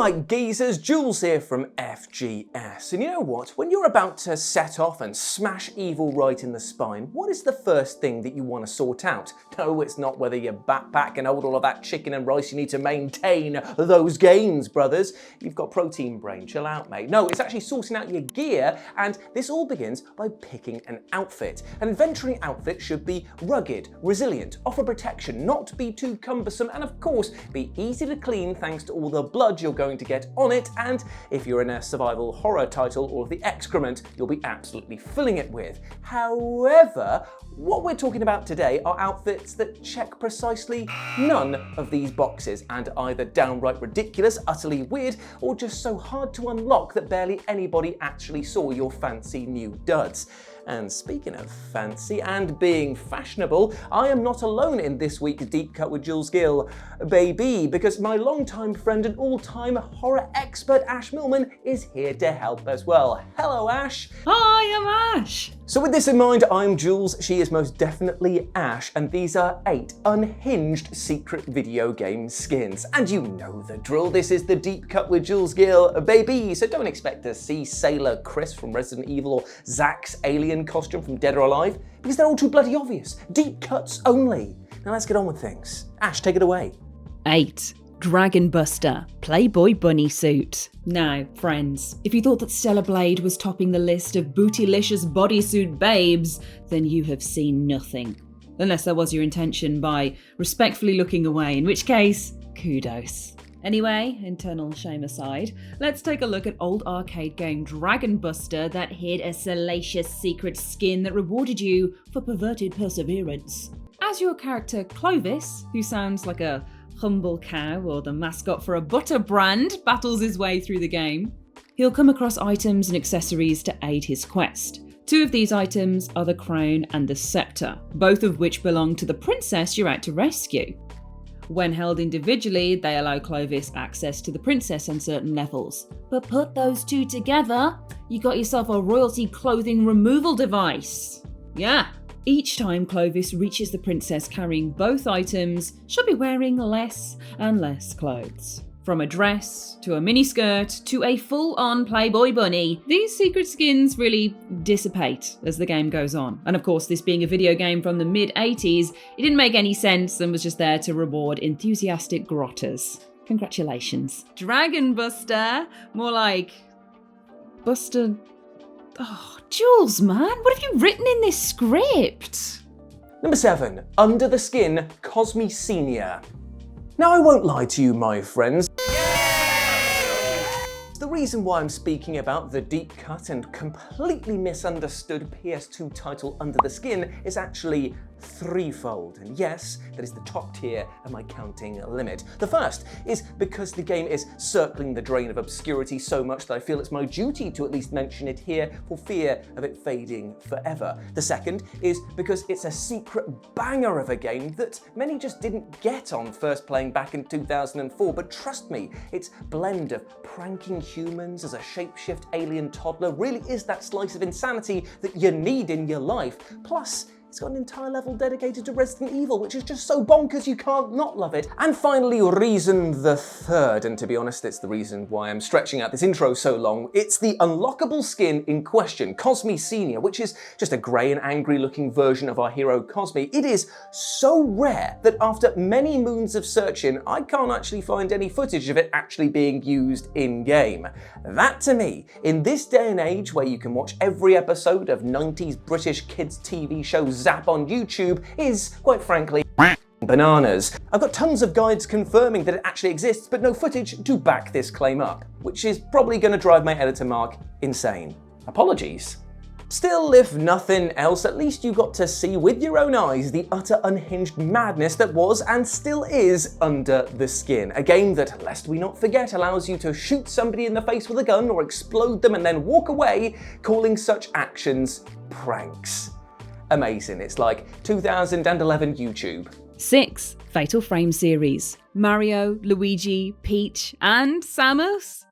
Alright geezers, Jules here from FGS, and you know what? When you're about to set off and smash evil right in the spine, what is the first thing that you want to sort out? No, it's not whether your backpack can hold all of that chicken and rice you need to maintain those gains, brothers. You've got protein brain, chill out mate. No, it's actually sorting out your gear, and this all begins by picking an outfit. An adventuring outfit should be rugged, resilient, offer protection, not be too cumbersome, and of course be easy to clean thanks to all the blood you're going to get on it, and if you're in a survival horror title, all of the excrement you'll be absolutely filling it with. However, what we're talking about today are outfits that check precisely none of these boxes and are either downright ridiculous, utterly weird, or just so hard to unlock that barely anybody actually saw your fancy new duds. And speaking of fancy and being fashionable, I am not alone in this week's Deep Cut with Jules Gill, baby, because my longtime friend and all-time horror expert Ash Millman is here to help as well. Hello Ash. Hi, I'm Ash. So with this in mind, I'm Jules, she is most definitely Ash, and these are 8 unhinged secret video game skins. And you know the drill, this is the Deep Cut with Jules Gill, baby, so don't expect to see Sailor Chris from Resident Evil or Zack's alien costume from Dead or Alive, because they're all too bloody obvious. Deep cuts only. Now let's get on with things. Ash, take it away. 8. Dragon Buster Playboy bunny suit. Now, friends, if you thought that Stellar Blade was topping the list of bootylicious bodysuit babes, then you have seen nothing. Unless that was your intention by respectfully looking away, in which case, kudos. Anyway, internal shame aside, let's take a look at old arcade game Dragon Buster that hid a salacious secret skin that rewarded you for perverted perseverance. As your character Clovis, who sounds like a humble cow or the mascot for a butter brand, battles his way through the game, he'll come across items and accessories to aid his quest. 2 of these items are the crown and the scepter, both of which belong to the princess you're out to rescue. When held individually, they allow Clovis access to the princess on certain levels. But put those 2 together, you got yourself a royalty clothing removal device. Yeah. Each time Clovis reaches the princess carrying both items, she'll be wearing less and less clothes. From a dress, to a miniskirt, to a full-on Playboy bunny, these secret skins really dissipate as the game goes on. And of course, this being a video game from the mid-80s, it didn't make any sense and was just there to reward enthusiastic grotters. Congratulations. Dragon Buster, more like Buster. Oh, Jules, man, what have you written in this script? Number 7, Under the Skin, Cosmi Senior. Now I won't lie to you, my friends. The reason why I'm speaking about the deep cut and completely misunderstood PS2 title Under the Skin is actually threefold, and yes, that is the top tier of my counting limit. The first is because the game is circling the drain of obscurity so much that I feel it's my duty to at least mention it here for fear of it fading forever. The second is because it's a secret banger of a game that many just didn't get on first playing back in 2004, but trust me, its blend of pranking humans as a shapeshift alien toddler really is that slice of insanity that you need in your life. Plus, it's got an entire level dedicated to Resident Evil, which is just so bonkers you can't not love it. And finally, reason the third, and to be honest, it's the reason why I'm stretching out this intro so long. It's the unlockable skin in question, Cosmi Senior, which is just a grey and angry looking version of our hero Cosmi. It is so rare that after many moons of searching, I can't actually find any footage of it actually being used in-game. That to me, in this day and age where you can watch every episode of 90s British kids TV show Zap on YouTube, is, quite frankly, bananas. I've got tons of guides confirming that it actually exists, but no footage to back this claim up, which is probably going to drive my editor Mark insane. Apologies. Still, if nothing else, at least you got to see with your own eyes the utter unhinged madness that was and still is Under the Skin. A game that, lest we not forget, allows you to shoot somebody in the face with a gun or explode them and then walk away, calling such actions pranks. Amazing, it's like 2011 YouTube. 6. Fatal Frame series. Mario, Luigi, Peach, and Samus.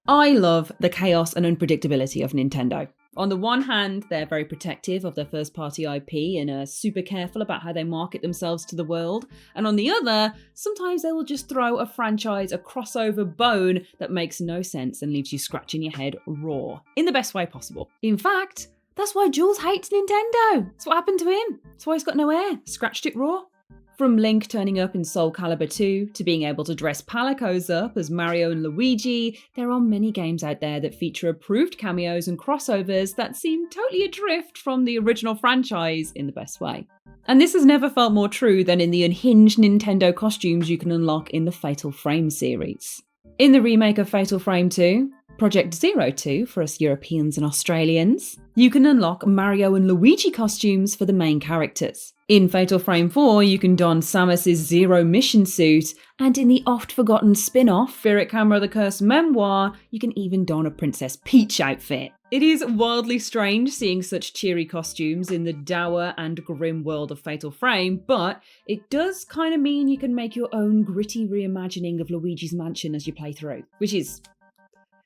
I love the chaos and unpredictability of Nintendo. On the one hand, they're very protective of their first-party IP and are super careful about how they market themselves to the world. And on the other, sometimes they will just throw a franchise a crossover bone that makes no sense and leaves you scratching your head raw, in the best way possible. In fact, that's why Jules hates Nintendo. That's what happened to him. That's why he's got no hair. Scratched it raw. From Link turning up in Soul Calibur 2 to being able to dress Palicos up as Mario and Luigi, there are many games out there that feature approved cameos and crossovers that seem totally adrift from the original franchise in the best way. And this has never felt more true than in the unhinged Nintendo costumes you can unlock in the Fatal Frame series. In the remake of Fatal Frame 2, Project 02 for us Europeans and Australians, you can unlock Mario and Luigi costumes for the main characters. In Fatal Frame 4, you can don Samus' Zero mission suit, and in the oft-forgotten spin-off, Spirit Camera the Cursed Memoir, you can even don a Princess Peach outfit. It is wildly strange seeing such cheery costumes in the dour and grim world of Fatal Frame, but it does kind of mean you can make your own gritty reimagining of Luigi's Mansion as you play through, which is...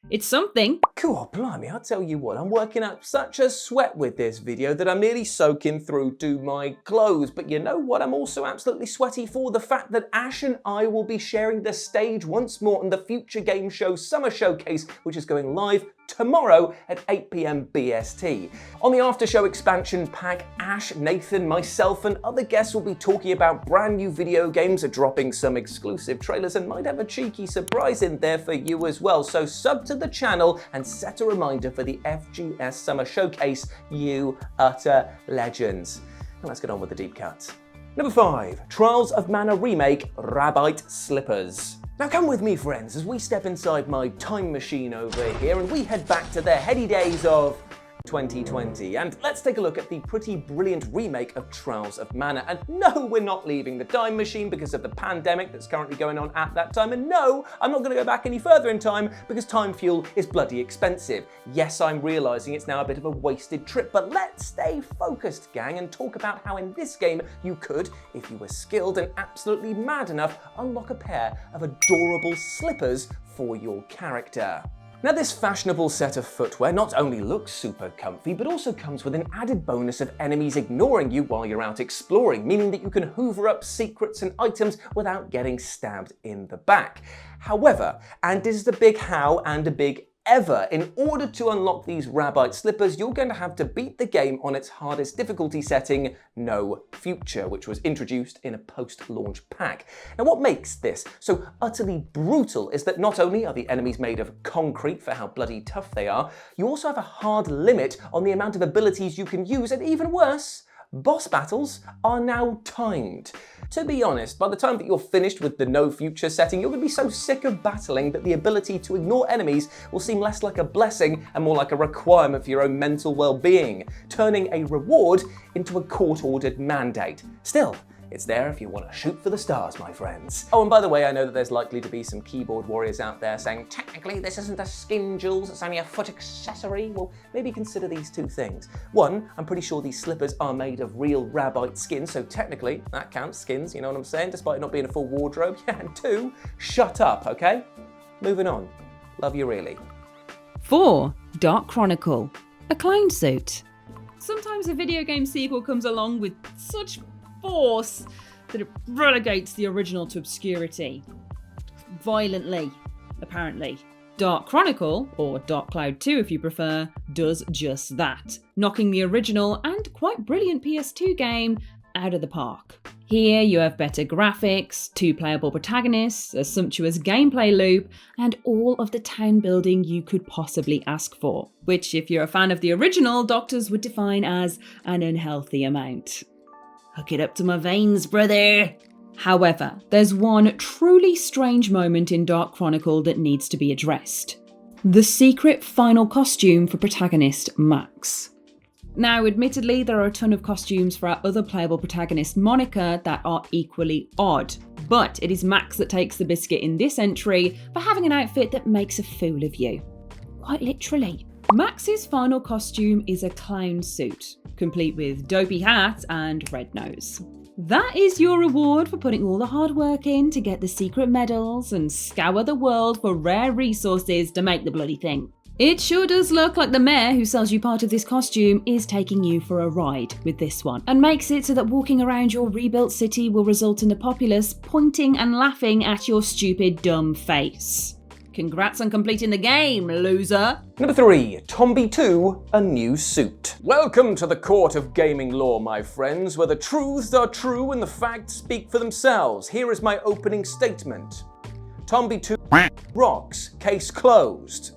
it's something. Cool, blimey, I'll tell you what, I'm working up such a sweat with this video that I'm nearly soaking through to my clothes. But you know what I'm also absolutely sweaty for? The fact that Ash and I will be sharing the stage once more on the Future Game Show Summer Showcase, which is going live tomorrow at 8 PM BST. On the after show expansion pack, Ash, Nathan, myself and other guests will be talking about brand new video games, dropping some exclusive trailers and might have a cheeky surprise in there for you as well. So sub to the channel and set a reminder for the FGS Summer Showcase, you utter legends. Now let's get on with the deep cuts. Number 5, Trials of Mana Remake, Rabbite Slippers. Now come with me, friends, as we step inside my time machine over here and we head back to the heady days of 2020. And let's take a look at the pretty brilliant remake of Trials of Mana. And no, we're not leaving the time machine because of the pandemic that's currently going on at that time. And no, I'm not going to go back any further in time because time fuel is bloody expensive. Yes, I'm realizing it's now a bit of a wasted trip, but let's stay focused, gang, and talk about how in this game you could, if you were skilled and absolutely mad enough, unlock a pair of adorable slippers for your character. Now, this fashionable set of footwear not only looks super comfy, but also comes with an added bonus of enemies ignoring you while you're out exploring, meaning that you can hoover up secrets and items without getting stabbed in the back. However, and this is the big how and a big ever, in order to unlock these Rabbite slippers, you're going to have to beat the game on its hardest difficulty setting, No Future, which was introduced in a post-launch pack. Now, what makes this so utterly brutal is that not only are the enemies made of concrete for how bloody tough they are, you also have a hard limit on the amount of abilities you can use, and even worse, boss battles are now timed. To be honest, by the time that you're finished with the No Future setting, you're going to be so sick of battling that the ability to ignore enemies will seem less like a blessing and more like a requirement for your own mental well-being, turning a reward into a court-ordered mandate. Still, it's there if you want to shoot for the stars, my friends. Oh, and by the way, I know that there's likely to be some keyboard warriors out there saying, technically this isn't a skin, Jules, it's only a foot accessory. Well, maybe consider these two things. One, I'm pretty sure these slippers are made of real Rabbite skin, so technically that counts, skins, you know what I'm saying, despite it not being a full wardrobe. Yeah, and two, shut up, okay? Moving on. Love you really. 4. Dark Chronicle, a clown suit. Sometimes a video game sequel comes along with such force that it relegates the original to obscurity. Violently, apparently. Dark Chronicle, or Dark Cloud 2 if you prefer, does just that, knocking the original and quite brilliant PS2 game out of the park. Here you have better graphics, 2 playable protagonists, a sumptuous gameplay loop, and all of the town building you could possibly ask for, which if you're a fan of the original, doctors would define as an unhealthy amount. Hook it up to my veins, brother! However, there's one truly strange moment in Dark Chronicle that needs to be addressed. The secret final costume for protagonist Max. Now, admittedly, there are a ton of costumes for our other playable protagonist Monica that are equally odd, but it is Max that takes the biscuit in this entry for having an outfit that makes a fool of you. Quite literally. Max's final costume is a clown suit, complete with dopey hat and red nose. That is your reward for putting all the hard work in to get the secret medals and scour the world for rare resources to make the bloody thing. It sure does look like the mayor who sells you part of this costume is taking you for a ride with this one, and makes it so that walking around your rebuilt city will result in the populace pointing and laughing at your stupid dumb face. Congrats on completing the game, loser! Number 3, Tombi 2, a new suit. Welcome to the court of gaming law, my friends, where the truths are true and the facts speak for themselves. Here is my opening statement. Tombi 2 rocks, case closed.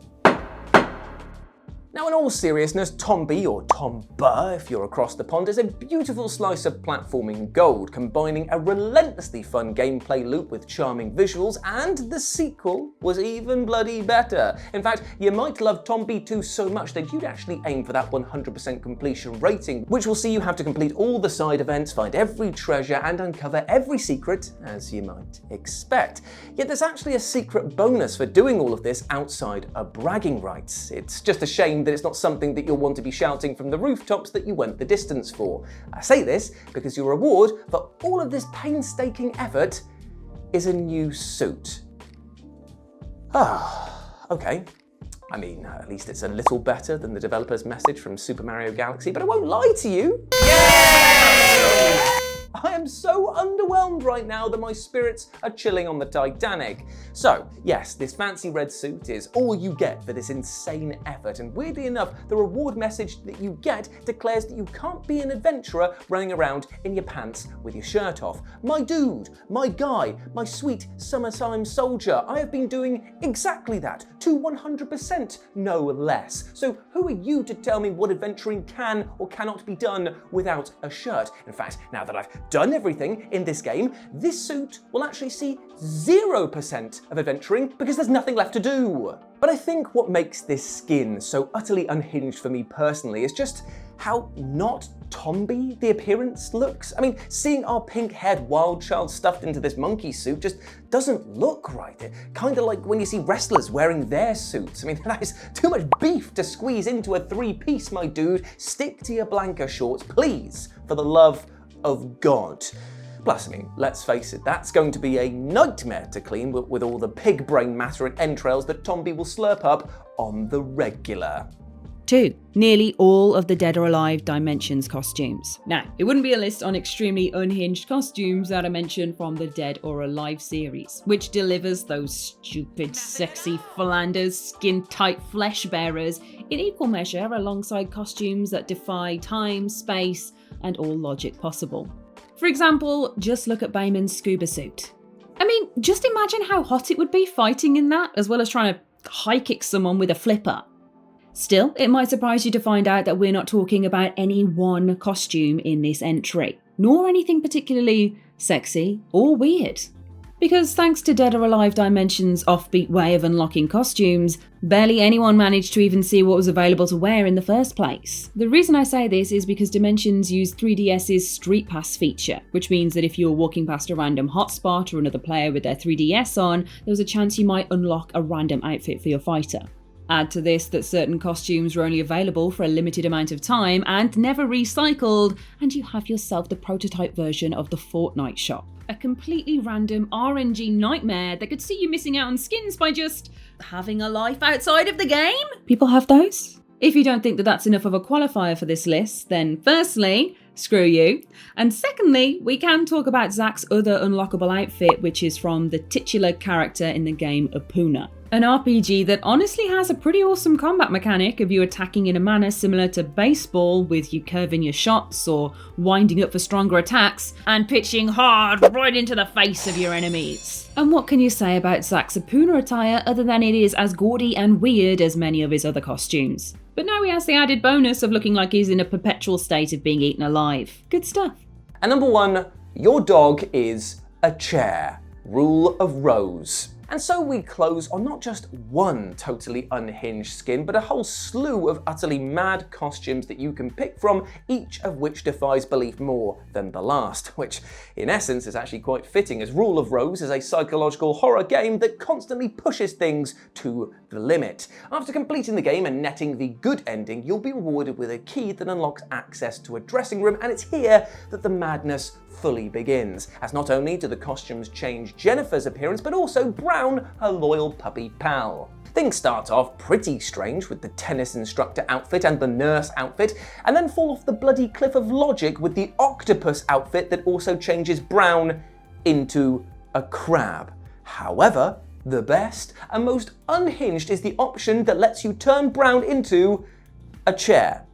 Now, in all seriousness, Tombi, or Tomba if you're across the pond, is a beautiful slice of platforming gold, combining a relentlessly fun gameplay loop with charming visuals, and the sequel was even bloody better. In fact, you might love Tombi 2 so much that you'd actually aim for that 100% completion rating, which will see you have to complete all the side events, find every treasure, and uncover every secret, as you might expect. Yet there's actually a secret bonus for doing all of this outside of bragging rights. It's just a shame that it's not something that you'll want to be shouting from the rooftops that you went the distance for. I say this because your reward for all of this painstaking effort is a new suit. Okay. I mean, at least it's a little better than the developer's message from Super Mario Galaxy, but I won't lie to you. Yay! I am so underwhelmed right now that my spirits are chilling on the Titanic. So, yes, this fancy red suit is all you get for this insane effort, and weirdly enough, the reward message that you get declares that you can't be an adventurer running around in your pants with your shirt off. My dude, my guy, my sweet summertime soldier, I have been doing exactly that, to 100%, no less. So who are you to tell me what adventuring can or cannot be done without a shirt? In fact, now that I've done everything in this game, this suit will actually see 0% of adventuring because there's nothing left to do. But I think what makes this skin so utterly unhinged for me personally is just how not Tombi the appearance looks. I mean, seeing our pink-haired wild child stuffed into this monkey suit just doesn't look right. It kind of like when you see wrestlers wearing their suits. I mean, that is too much beef to squeeze into a three-piece, my dude. Stick to your Blanca shorts, please, for the love of God. Plus, I mean, let's face it, that's going to be a nightmare to clean with all the pig brain matter and entrails that Tombi will slurp up on the regular. 2. Nearly all of the Dead or Alive Dimensions costumes. Now, it wouldn't be a list on extremely unhinged costumes that I mentioned from the Dead or Alive series, which delivers those stupid, sexy Flanders, skin-tight flesh bearers in equal measure alongside costumes that defy time, space, and all logic possible. For example, just look at Bayman's scuba suit. I mean, just imagine how hot it would be fighting in that, as well as trying to high kick someone with a flipper. Still, it might surprise you to find out that we're not talking about any one costume in this entry, nor anything particularly sexy or weird. Because thanks to Dead or Alive Dimensions' offbeat way of unlocking costumes, barely anyone managed to even see what was available to wear in the first place. The reason I say this is because Dimensions used 3DS's Street Pass feature, which means that if you were walking past a random hotspot or another player with their 3DS on, there was a chance you might unlock a random outfit for your fighter. Add to this that certain costumes were only available for a limited amount of time and never recycled, and you have yourself the prototype version of the Fortnite shop. A completely random RNG nightmare that could see you missing out on skins by just having a life outside of the game? People have those? If you don't think that that's enough of a qualifier for this list, then firstly, screw you. And secondly, we can talk about Zack's other unlockable outfit, which is from the titular character in the game Epuna. An RPG that honestly has a pretty awesome combat mechanic of you attacking in a manner similar to baseball, with you curving your shots or winding up for stronger attacks and pitching hard right into the face of your enemies. And what can you say about Zack's Epuna attire other than it is as gaudy and weird as many of his other costumes? But now he has the added bonus of looking like he's in a perpetual state of being eaten alive. Good stuff. And number 1, your dog is a chair. Rule of Rose. And so we close on not just one totally unhinged skin, but a whole slew of utterly mad costumes that you can pick from, each of which defies belief more than the last, which in essence is actually quite fitting, as Rule of Rose is a psychological horror game that constantly pushes things to the limit. After completing the game and netting the good ending, you'll be rewarded with a key that unlocks access to a dressing room, and it's here that the madness fully begins, as not only do the costumes change Jennifer's appearance, but also Brown, her loyal puppy pal. Things start off pretty strange with the tennis instructor outfit and the nurse outfit, and then fall off the bloody cliff of logic with the octopus outfit that also changes brown into a crab. However, the best and most unhinged is the option that lets you turn brown into a chair.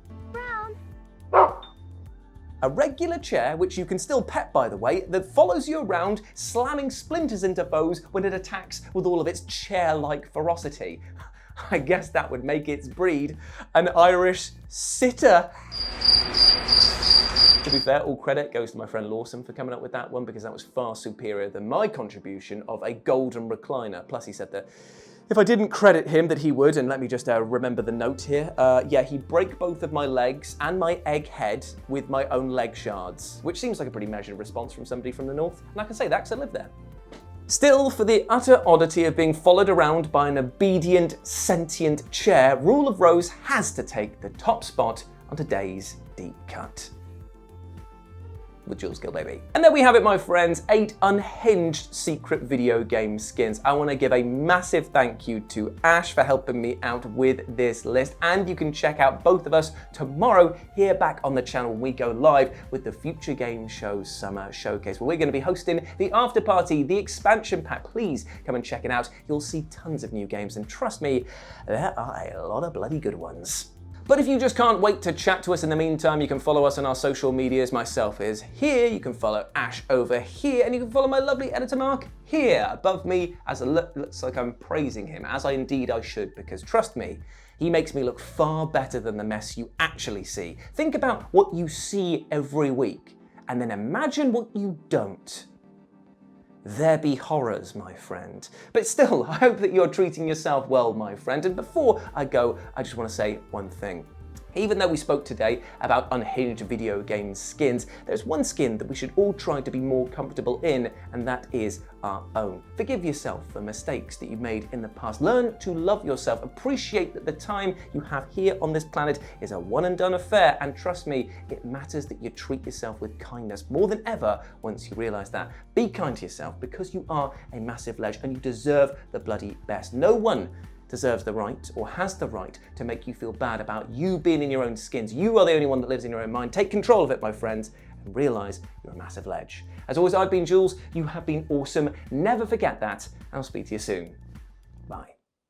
A regular chair, which you can still pet by the way, that follows you around, slamming splinters into foes when it attacks with all of its chair-like ferocity. I guess that would make its breed an Irish sitter. To be fair, all credit goes to my friend Lawson for coming up with that one, because that was far superior than my contribution of a golden recliner. Plus he said that if I didn't credit him that he would, and let me just remember the note here, yeah, he'd break both of my legs and my egg head with my own leg shards, which seems like a pretty measured response from somebody from the north, and I can say that because I live there. Still, for the utter oddity of being followed around by an obedient, sentient chair, Rule of Rose has to take the top spot on today's Deep Cut. With Jules Gill, baby. And there we have it, my friends, 8 unhinged secret video game skins. I want to give a massive thank you to Ash for helping me out with this list, and you can check out both of us tomorrow here back on the channel when we go live with the Future Game Show Summer Showcase, where we're going to be hosting the after party, the expansion pack. Please come and check it out. You'll see tons of new games, and trust me, there are a lot of bloody good ones. But if you just can't wait to chat to us in the meantime, you can follow us on our social medias. Myself is here, you can follow Ash over here, and you can follow my lovely editor Mark here above me, as it looks like I'm praising him, as I should, because trust me, he makes me look far better than the mess you actually see. Think about what you see every week, and then imagine what you don't. There be horrors, my friend. But still, I hope that you're treating yourself well, my friend. And before I go, I just want to say one thing. Even though we spoke today about unhinged video game skins, there's one skin that we should all try to be more comfortable in, and that is our own. Forgive yourself for mistakes that you've made in the past. Learn to love yourself. Appreciate that the time you have here on this planet is a one and done affair, and trust me, it matters that you treat yourself with kindness more than ever once you realize that. Be kind to yourself, because you are a massive ledge and you deserve the bloody best. No one deserves the right or has the right to make you feel bad about you being in your own skins. You are the only one that lives in your own mind. Take control of it, my friends, and realize you're a massive ledge. As always, I've been Jules. You have been awesome. Never forget that, and I'll speak to you soon.